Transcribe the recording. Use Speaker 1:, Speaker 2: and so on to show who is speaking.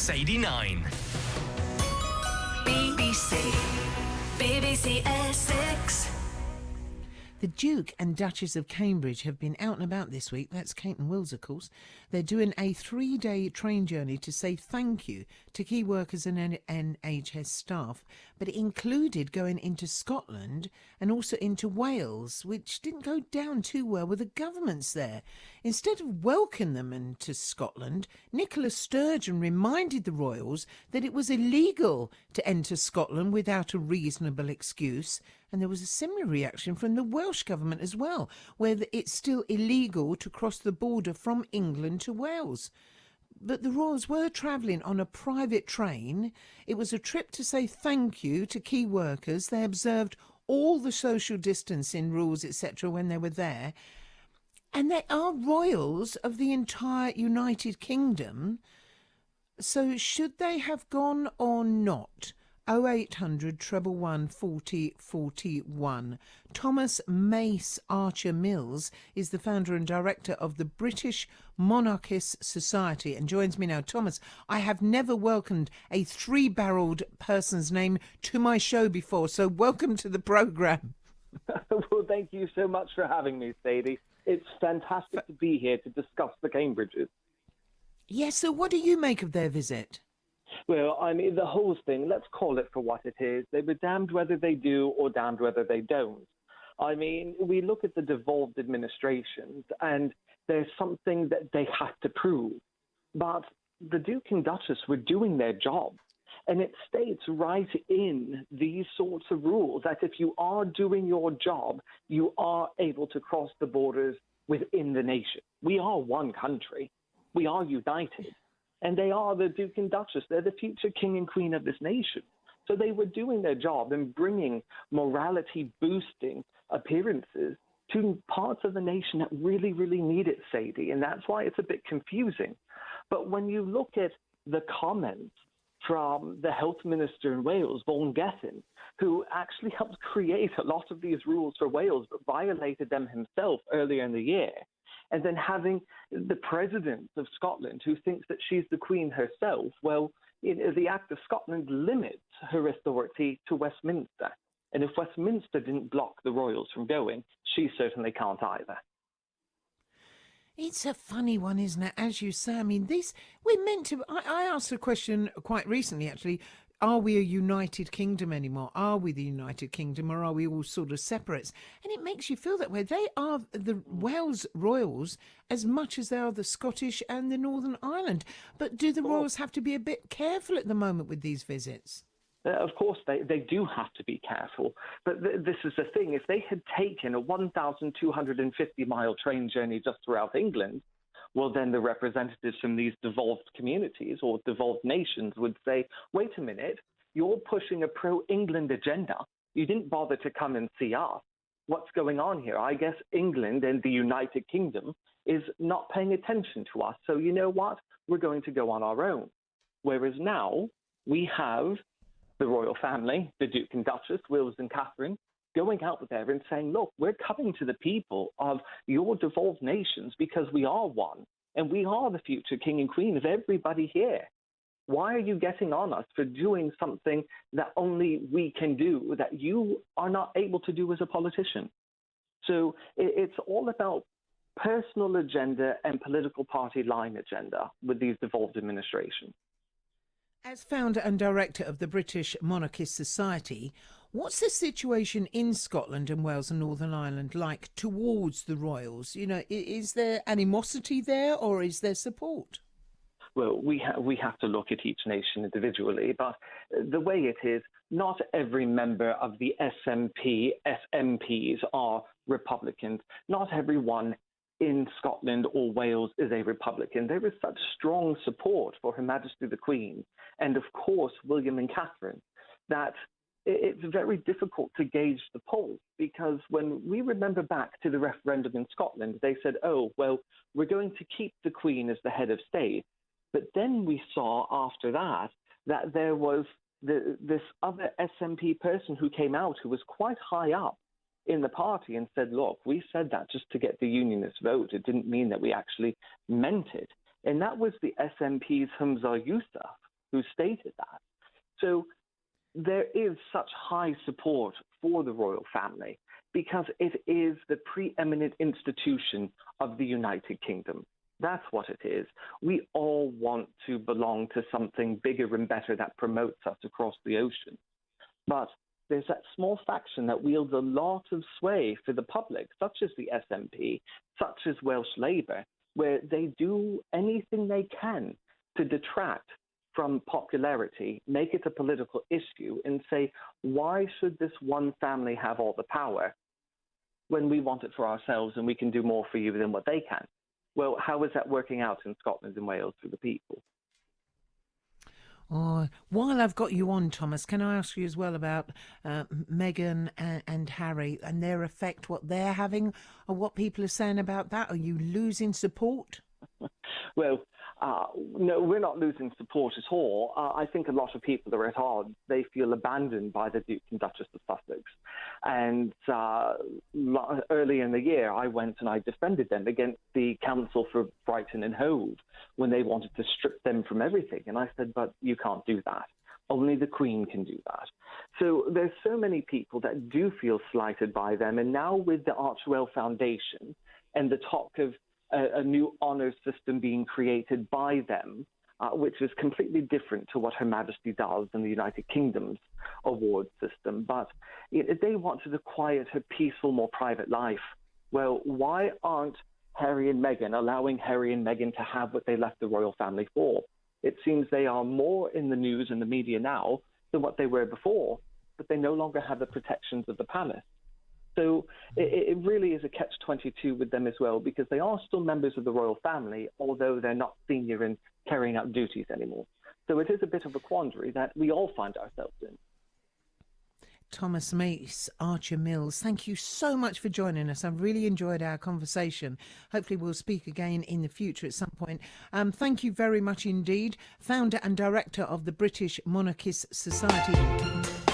Speaker 1: Sadie Nine.
Speaker 2: BBC Essex.
Speaker 3: The Duke and Duchess of Cambridge have been out and about this week. That's Kate and Wills, of course. They're doing a 3-day train journey to say thank you to key workers and NHS staff, but it included going into Scotland and also into Wales, which didn't go down too well with the governments there. Instead of welcoming them into Scotland, Nicola Sturgeon reminded the royals that it was illegal to enter Scotland without a reasonable excuse. And there was a similar reaction from the Welsh government as well, where it's still illegal to cross the border from England to Wales. But the royals were travelling on a private train. It was a trip to say thank you to key workers. They observed all the social distancing rules, etc., when they were there. And they are royals of the entire United Kingdom. So should they have gone or not? 0800 111 40 41. Thomas Mace-Archer-Mills is the founder and director of the British Monarchist Society and joins me now. Thomas, I have never welcomed a 3-barreled person's name to my show before, so welcome to the programme.
Speaker 4: Well, thank you so much for having me, Sadie. It's fantastic to be here to discuss the Cambridges.
Speaker 3: Yes, so what do you make of their visit?
Speaker 4: Well, I mean, the whole thing, let's call it for what it is. They were damned whether they do or damned whether they don't. I mean, we look at the devolved administrations and there's something that they have to prove. But the Duke and Duchess were doing their job. And it states right in these sorts of rules that if you are doing your job, you are able to cross the borders within the nation. We are one country. We are united. And they are the Duke and Duchess. They're the future king and queen of this nation. So they were doing their job and bringing morality-boosting appearances to parts of the nation that really, really need it, Sadie. And that's why it's a bit confusing. But when you look at the comments from the health minister in Wales, Vaughan Gethin, who actually helped create a lot of these rules for Wales, but violated them himself earlier in the year, and then having the president of Scotland who thinks that she's the queen herself, well, the Act of Scotland limits her authority to Westminster. And if Westminster didn't block the royals from going, she certainly can't either.
Speaker 3: It's a funny one, isn't it? As you say, I mean, we're meant to... I asked a question quite recently, actually. Are we a united kingdom anymore? Are we the United Kingdom, or are we all sort of separates? And it makes you feel that way. They are the Wales royals as much as they are the Scottish and the Northern Ireland. But do the royals have to be a bit careful at the moment with these visits?
Speaker 4: Of course, they do have to be careful. But this is the thing. If they had taken a 1,250-mile train journey just throughout England, well, then the representatives from these devolved communities or devolved nations would say, wait a minute, you're pushing a pro-England agenda. You didn't bother to come and see us. What's going on here? I guess England and the United Kingdom is not paying attention to us. So you know what? We're going to go on our own. Whereas now we have the royal family, the Duke and Duchess, Wills and Catherine, going out there and saying, look, we're coming to the people of your devolved nations because we are one, and we are the future king and queen of everybody here. Why are you getting on us for doing something that only we can do, that you are not able to do as a politician? So it's all about personal agenda and political party line agenda with these devolved administrations.
Speaker 3: As founder and director of the British Monarchist Society, what's the situation in Scotland and Wales and Northern Ireland like towards the royals? You know, is there animosity there or is there support?
Speaker 4: Well, we have to look at each nation individually, but the way it is, not every member of the SMPs are Republicans. Not everyone in Scotland or Wales is a Republican. There is such strong support for Her Majesty the Queen and, of course, William and Catherine, that it's very difficult to gauge the polls, because when we remember back to the referendum in Scotland, they said, oh, well, we're going to keep the Queen as the head of state. But then we saw after that there was this other SNP person who came out who was quite high up in the party and said, look, we said that just to get the unionist vote. It didn't mean that we actually meant it. And that was the SNP's Humza Yousaf, who stated that. So there is such high support for the royal family because it is the preeminent institution of the United Kingdom. That's what it is. We all want to belong to something bigger and better that promotes us across the ocean. But there's that small faction that wields a lot of sway for the public, such as the SNP, such as Welsh Labour, where they do anything they can to detract from popularity, make it a political issue, and say, why should this one family have all the power when we want it for ourselves and we can do more for you than what they can? Well, how is that working out in Scotland and Wales for the people?
Speaker 3: Oh, while I've got you on, Thomas, can I ask you as well about Meghan and Harry and their effect, what they're having, or what people are saying about that? Are you losing support?
Speaker 4: Well, no, we're not losing support at all. I think a lot of people are at odds. They feel abandoned by the Duke and Duchess of Sussex. And early in the year, I went and I defended them against the Council for Brighton and Hove when they wanted to strip them from everything. And I said, but you can't do that. Only the Queen can do that. So there's so many people that do feel slighted by them. And now with the Archerwell Foundation and the talk of a new honours system being created by them, which is completely different to what Her Majesty does in the United Kingdom's award system. But they wanted to quiet her peaceful, more private life. Well, why aren't Harry and Meghan allowing Harry and Meghan to have what they left the royal family for? It seems they are more in the news and the media now than what they were before, but they no longer have the protections of the palace. So it really is a catch-22 with them as well, because they are still members of the royal family, although they're not senior in carrying out duties anymore. So it is a bit of a quandary that we all find ourselves in.
Speaker 3: Thomas Mace-Archer-Mills, thank you so much for joining us. I've really enjoyed our conversation. Hopefully we'll speak again in the future at some point. Thank you very much indeed. Founder and director of the British Monarchist Society.